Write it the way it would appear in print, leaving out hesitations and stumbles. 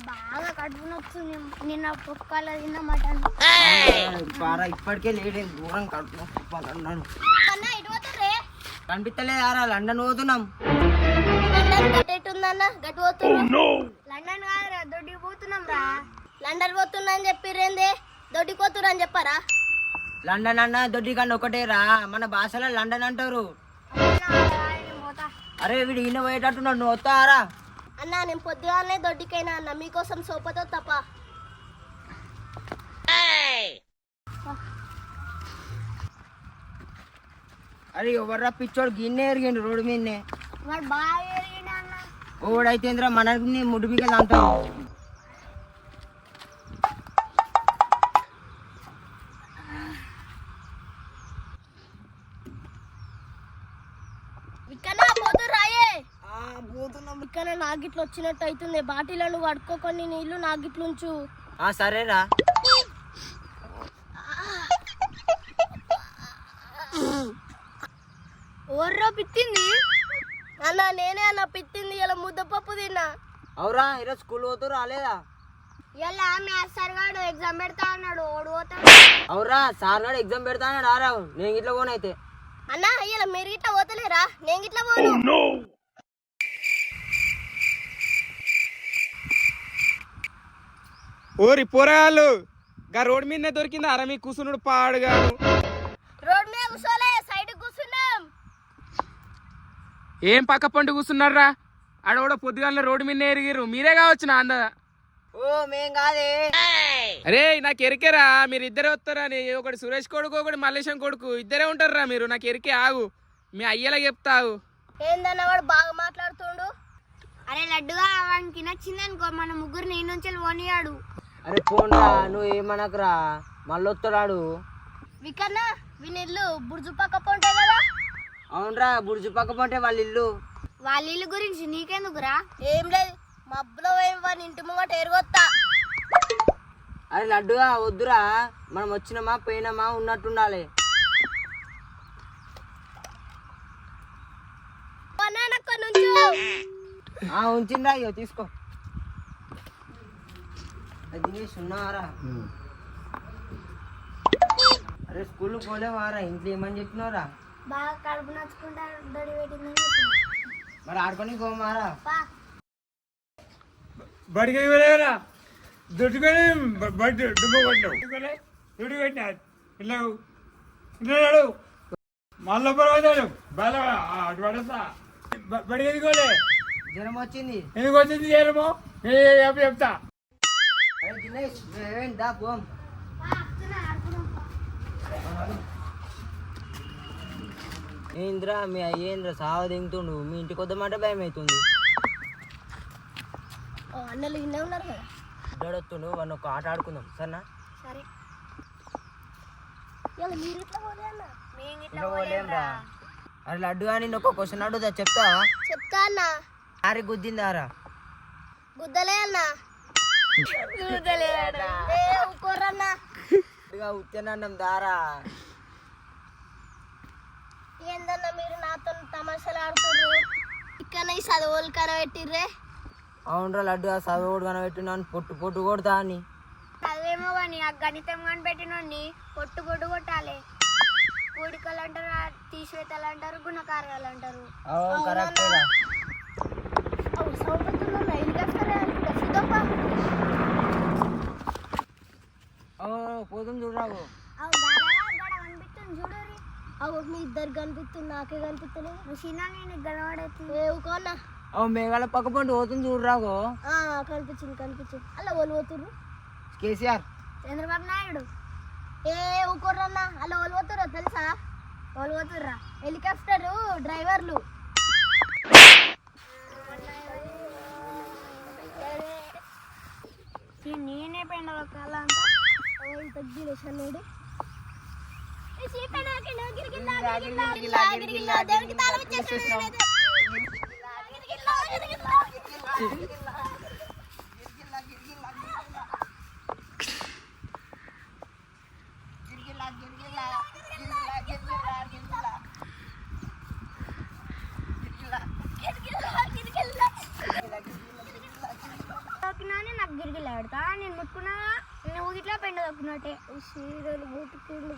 బాగా కడుపు నొస్తుంది. నిన్న పొక్కల తిన్న మటన్ ఇప్పటికే లేట్ దూరం కడుపు నొస్తున్నాను. అన్న ఇటు పోతుర్రే కనిపిస్తలేదారా? లండన్ పోతున్నాం. లండన్ గట్టెట్టుందన్న గట్టు పోతున్నా. లండన్ కాదురా దొడ్డికి పోతున్నాం రా. లండన్ పోతున్నా అని చెప్పిర్రేందే దొడ్డికి పోతున్నా అని చెప్పారా? లండన్ అన్న దొడ్డి కన్నా ఒకటేరా, మన భాషలో లండన్ అంటారు. అరే వీడు ఈయన పోయేటట్టున్నాడు, నువ్వు వస్తారా? అన్న నేను పొద్దుగానే దొడ్డికైనా అన్న మీకోసం సోపతో తప్ప. అరే ఎవర్రా పిచ్చోడు గిన్నె ఎరిగిండు రోడ్డు మీదనే. వాడు బాగా ఎరిగిండు అన్న. ఓడైతే మనని ముడ్డు మీద అంటావు. ఇక్కడ నాగిట్లు వచ్చినట్టు అవుతుంది. బాటిలను పడుకోకొని నీళ్లు నాగిట్లు ఉంచు. సరేరా. ఓర్రో పిత్తింది అన్న. నేనే అన్న పిత్తింది. ఇలా ముద్దపప్పు తిన్నా. అవురా ఈరోజు స్కూల్ పోతూ రాలేదా? ఇలా మ్యాథ్స్ సార్ గాడు ఎగ్జామ్ పెడతా అన్నాడు. ఓడి పోతాడు. అవురా సార్ గాడు ఎగ్జామ్ పెడతా అన్నాడు. ఆరావు నేను ఇట్లా పోనైతే. అన్న ఇలా మీరు ఇట్లా పోతలేరా? నేను ఇట్లా పోను. ఓరి పోరాలు గా రోడ్ మీదనే దొరికింది. అర మీ కూసునుడు పాడుగాను. రోడ్ మీద కూర్చోలే, సైడ్ కూర్చున్నాం. ఏం పక్క పండు కూర్చున్నారా? ఆడోడ పొద్దుగాల రోడ్డు మీదనే ఎరిగిర్రు. మీరే కావచ్చు నా అంద. ఓ మేం కాదే. అరే నాకు ఎరికేరా, మీరు ఇద్దరే వస్తారని. ఒకటి సురేష్ కొడుకు, ఒకటి మల్లేశం కొడుకు, ఇద్దరే ఉంటారా మీరు. నాకు ఎరికే. ఆగు మీ అయ్యేలా చెప్తావు. ఏందన్న వాడు బాగా మాట్లాడుతుండు. అరే లడ్డుగా వానికి నచ్చింది అనుకో, మన ముగ్గురు నీ నుంచి పోనీయాడు. అరే పోన్రా, నువ్వు ఏమనకరా, మళ్ళీ వస్తాడు. వికన్నా వీని ఇల్లు బుర్జు పక్క పోంటాయి కదా. అవునరా, బుర్జు పక్క పోంటే వాళ్ళ ఇల్లు. వాళ్ళ ఇల్లు గురించి నీకెందుకురా? ఏం లేదు, మబ్బులో వాని ఇంటి ముంగట ఎరుగొత్తా. అరే లడ్డుగా వద్దురా, మనం వచ్చినామా పోయినామా ఉన్నట్టుండాలి. ఉంచిందా? అయ్యో తీసుకో. ఉన్నారా? అరే స్కూల్ పోలేవారా? ఇంట్లో ఏమని చెప్పినవరా? బాగా కడుపు నచ్చుకుంటా దొడి పెట్టిందని. మరి ఆడుకొని పోమారా? బడికి వెళ్ళారా? దొడ్డుకొని బడి డుబ్బ కొట్టావు. దొడ్డు పెట్టినా పిల్లవు ఇంట్లో మళ్ళీ పడతాడు. బాగా అటు పడతా. బడికి ఎదుకోలే. జ్వరం వచ్చింది. ఎందుకు వచ్చింది జ్వరము? చెప్తా. ఏంద్రా మీ అయ్యేంద్ర సావ దింగుతుండు. మీ ఇంటికి వద్దామంటే భయం అవుతుంది. అన్నలు ఇన్నే ఉన్నారు కదా. ఇద్దడొస్తుండు, వాడిని ఒక ఆట ఆడుకుందాం సరేనా? సరే. మీరు ఇట్లా పోలేంరా. అరే లడ్డుగా నేను ఒక క్వశ్చన్ అడుగుతా, చెప్తావా? చెప్తా అన్న. ఆరి గుద్దిందారా? గుద్దలే అన్న. ఉత్తేనన్నం దారా. ఏందన్న మీరు నాతో తమాషాలు ఆడుతున్నారు. ఇక్కడ ఈ చదువులు కనబెట్టిర్రే. అవునరా లడ్డుగా చదువుడు కనబెట్టినాను, పొట్టు పొట్టు కొడతా అని. చదివేమో కానీ ఆ గణితం కనిపెట్టినోడిని పొట్టు పొట్టు కొట్టాలి. కూడికలు అంటారు, తీసివేతలు అంటారు, గుణకారాలు అంటారు. కరెక్టేరా. పోతుంది చూడరావు. మీ ఇద్దరు కనిపిస్తుంది, నాకే కనిపిస్తలేదు. చిన్న నేను గడవాడైతే ఊకోన్నా. మేఘాల పక్క పండు పోతుంది చూడరావు. కనిపించింది. అలా వాళ్ళు పోతుర్రు. కేసీఆర్, చంద్రబాబు నాయుడు. ఊకోర్రన్నా అలా వాళ్ళు పోతుర్రా తెలుసా? వాళ్ళు పోతుర్రా హెలికాప్టర్ డ్రైవర్లు. నేనే పెండ కాల అంతా తగ్గిలేసాడు. గిరిగిలా ఆడతా నేను ముట్టుకున్నా నువ్వు ఇట్లా పెండ తక్కున్నట్టే చీరలు ముట్టుకుండు